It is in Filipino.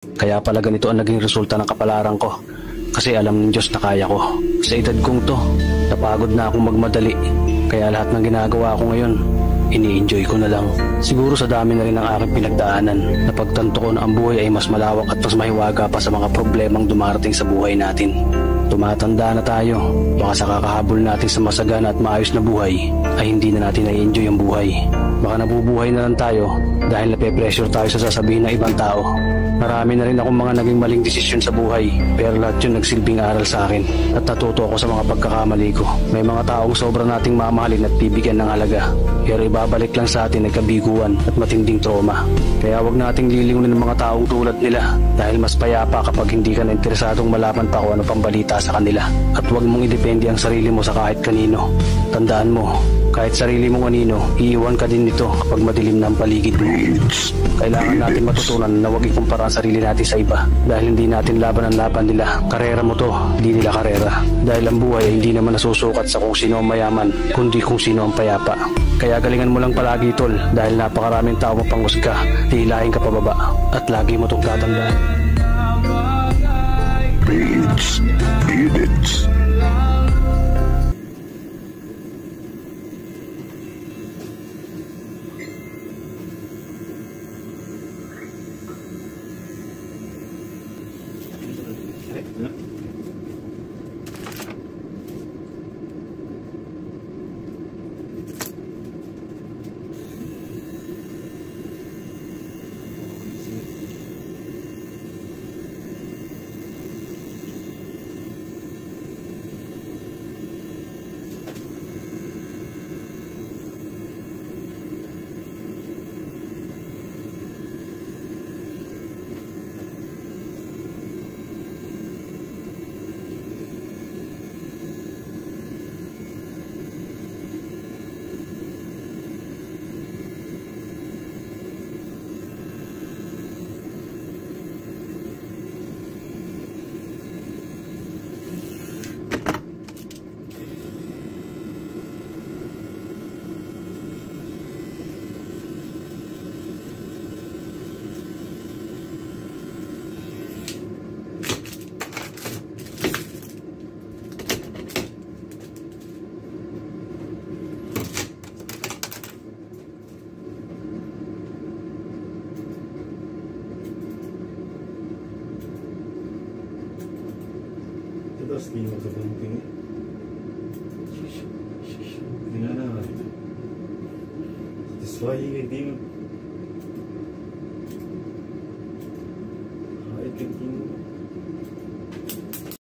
Kaya pala ganito ang naging resulta ng kapalaran ko. Kasi alam ng Diyos na kaya ko. Sa edad kong to, napagod na akong magmadali. Kaya lahat ng ginagawa ko ngayon, ini-enjoy ko na lang. Siguro sa dami na rin ng aking pinagdaanan, napagtanto ko na ang buhay ay mas malawak at mas mahiwaga pa sa mga problemang dumarating sa buhay natin. Tumatanda na tayo, baka sa kakahabol natin sa masagana at maayos na buhay, ay hindi na natin na-enjoy ang buhay. Baka nabubuhay na lang tayo dahil nape-pressure tayo sa sasabihin ng ibang tao. Marami na rin akong mga naging maling desisyon sa buhay, pero lahat yun nagsilbing aral sa akin at natuto ako sa mga pagkakamali ko. May mga taong sobra nating mamahalin at bibigyan ng halaga, pero ibabalik lang sa atin ay kabiguan at matinding trauma. Kaya wag nating lilingunin ng mga taong tulad nila dahil mas payapa kapag hindi ka na interesadong malaman pa kung ano pang balita sa kanila. At wag mong idepende ang sarili mo sa kahit kanino. Tandaan mo, kahit sarili mong anino, iiwan ka din nito kapag madilim na ang paligid mo. Kailangan natin matutunan na huwag ikumpara ang sarili natin sa iba dahil hindi natin laban ang laban nila. Karera mo to, hindi nila karera. Dahil ang buhay ay hindi naman nasusukat sa kung sino ang mayaman, kundi kung sino ang payapa. Kaya galingan mo lang palagi tol dahil napakaraming tao mapanghusga, hihilahin ka pababa at lagi mo itong tatandaan. Beats, beat it. Terus di masa penting dengan apa? Sesuai dengan I can